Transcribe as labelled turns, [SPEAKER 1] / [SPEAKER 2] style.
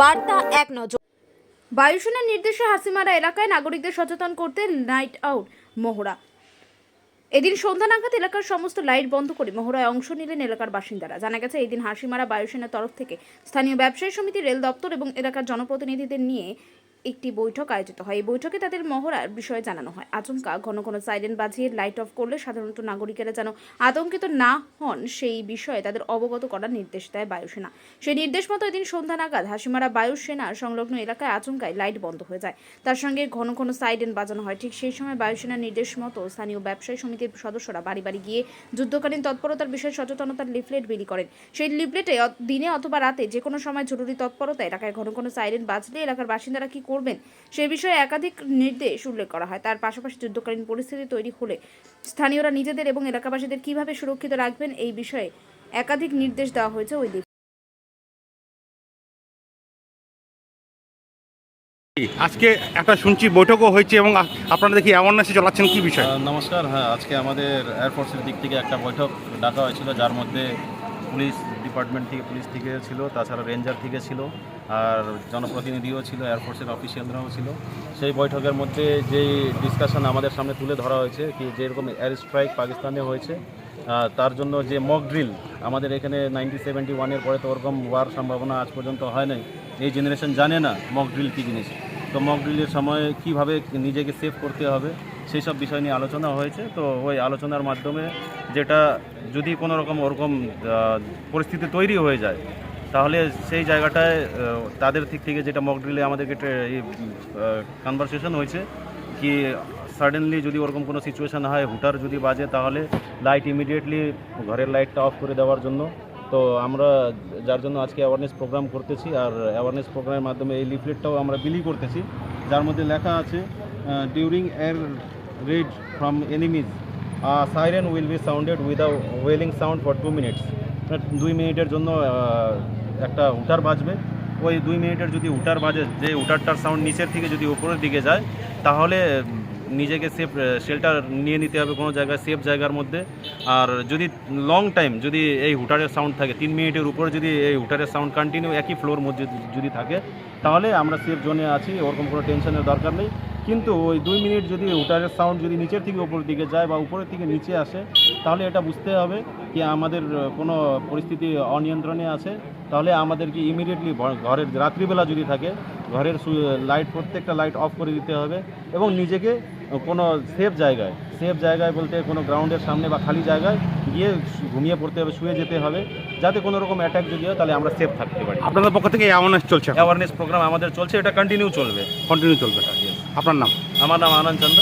[SPEAKER 1] বার্তা এক নজর। বায়ুসেনার নির্দেশে হাসিমারা এলাকায় নাগরিকদের সচেতন করতে নাইট আউট মহড়া। এদিন সন্ধ্যা নাগাদ এলাকার সমস্ত লাইট বন্ধ করে মহড়ায় অংশ নিলেন এলাকার বাসিন্দারা। জানা গেছে, এদিন হাসিমারা বায়ুসেনার তরফ থেকে স্থানীয় ব্যবসায়ী সমিতি, রেল দপ্তর এবং এলাকার জনপ্রতিনিধিদের নিয়ে একটি বৈঠক আয়োজিত হয়। এই বৈঠকে তাদের মহড়ার বিষয়ে জানানো হয়। আচমকা ঘন ঘন সাইরেন বাজিয়ে লাইট অফ করলে সাধারণত নাগরিকেরা যেন আতঙ্কিত না হন সেই বিষয়ে তাদের অবগত করার নির্দেশ দেয় বায়ুসেনা। সেই নির্দেশ মতো এদিন সন্ধ্যা নাগাদ হাসিমারা বায়ুসেনা সংলগ্ন এলাকায় আচমকায় লাইট বন্ধ হয়ে যায়। তার সঙ্গে ঘন ঘন সাইরেন বাজানো হয়। ঠিক সেই সময় বায়ুসেনার নির্দেশ মতো স্থানীয় ব্যবসায়ী সমিতির সদস্যরা বাড়ি বাড়ি গিয়ে যুদ্ধকালীন তৎপরতার বিষয়ে সচেতনতার লিফলেট বিলি করেন। সেই লিফলেটে দিনে অথবা রাতে যে কোনো সময় জরুরি তৎপরতা, এলাকায় ঘন ঘন সাইরেন বাজলে এলাকার বাসিন্দারা কি করবেন সে বিষয়ে একাধিক নির্দেশ উল্লেখ করা হয়। তার পাশাপাশি যুদ্ধকালীন পরিস্থিতি তৈরি হলে স্থানীয়রা নিজেদের এবং এলাকাবাসীদের কিভাবে সুরক্ষিত রাখবেন এই বিষয়ে একাধিক নির্দেশ দেওয়া হয়েছে ওই দিকে।
[SPEAKER 2] আজকে একটা শুনছি বৈঠকও হয়েছে এবং আপনারা দেখি অ্যাওয়ারনেসে চালাচ্ছেন, কি বিষয়?
[SPEAKER 3] নমস্কার। হ্যাঁ, আজকে আমাদের এয়ারফোর্সের দিক থেকে একটা বৈঠক ডাকা হয়েছিল, যার মধ্যে পুলিশ ডিপার্টমেন্ট থেকে পুলিশ থেকে ছিল, তাছাড়া রেঞ্জার থেকে ছিল, আর জনপ্রতিনিধিও ছিল, এয়ারফোর্সের অফিসিয়ালরাও ছিল। সেই বৈঠকের মধ্যে যেই ডিসকাশন আমাদের সামনে তুলে ধরা হয়েছে কি যেরকম এয়ার স্ট্রাইক পাকিস্তানে হয়েছে, তার জন্য যে মক ড্রিল আমাদের এখানে 1971-এর পরে তো ওরকম হওয়ার সম্ভাবনা আজ পর্যন্ত হয় নাই। এই জেনারেশন জানে না মক ড্রিল কী জিনিস। তো মক ড্রিলের সময় কীভাবে নিজেকে সেভ করতে হবে সেই সব বিষয় নিয়ে আলোচনা হয়েছে। তো ওই আলোচনার মাধ্যমে যেটা যদি কোনো রকম ওরকম পরিস্থিতি তৈরি হয়ে যায়, তাহলে সেই জায়গাটায় তাদের দিক থেকে যেটা মক ড্রিলে আমাদেরকে কনভারসেশন হয়েছে কি সাডেনলি যদি ওরকম কোনো সিচুয়েশান হয়, হুটার যদি বাজে, তাহলে লাইট ইমিডিয়েটলি ঘরের লাইটটা অফ করে দেওয়ার জন্য। তো আমরা যার জন্য আজকে অ্যাওয়ারনেস প্রোগ্রাম করতেছি, আর অ্যাওয়ারনেস প্রোগ্রামের মাধ্যমে এই লিফলেটটাও আমরা বিলি করতেছি, যার মধ্যে লেখা আছে during air red from enemies siren will be sounded without wailing sound for 2 minutes. 2 মিনিটের জন্য একটা হুটার বাজবে। ওই 2 মিনিটের যদি হুটার বাজে, যে হুটারটার সাউন্ড নিচের থেকে যদি উপরের দিকে যায়, তাহলে নিজেকে সেফ শেল্টার নিয়ে নিতে হবে কোনো জায়গায়, সেফ জায়গার মধ্যে। আর যদি লং টাইম যদি এই হুটারের সাউন্ড থাকে, 3 মিনিটের উপরে যদি এই হুটারের সাউন্ড কন্টিনিউ একই ফ্লোর মধ্যে যদি থাকে, তাহলে আমরা সেফ জোনে আছি, ওরকম কোনো টেনশনের দরকার নেই। কিন্তু ওই 2 মিনিট যদি হুটারের সাউন্ড যদি নিচের থেকে উপরের দিকে যায় বা উপরের থেকে নিচে আসে, তাহলে এটা বুঝতে হবে কি আমাদের কোনো পরিস্থিতি অনিয়ন্ত্রণে আছে। তাহলে আমাদেরকে ইমিডিয়েটলি ঘরের রাত্রিবেলা যদি থাকে, ঘরের লাইট প্রত্যেকটা লাইট অফ করে দিতে হবে এবং নিজেকে কোনো সেফ জায়গায় বলতে কোনো গ্রাউন্ডের সামনে বা খালি জায়গায় গিয়ে ঘুমিয়ে পড়তে হবে, শুয়ে যেতে হবে, যাতে কোনো রকম অ্যাটাক যদি হয় তাহলে আমরা সেফ থাকতে পারি।
[SPEAKER 2] আপনাদের পক্ষ থেকে অ্যাওয়ারনেস চলছে?
[SPEAKER 3] অ্যাওয়ারনেস প্রোগ্রাম আমাদের চলছে, এটা কন্টিনিউ চলবে।
[SPEAKER 2] আপনার নাম?
[SPEAKER 3] আমার নাম আনন্দ চন্দ্র।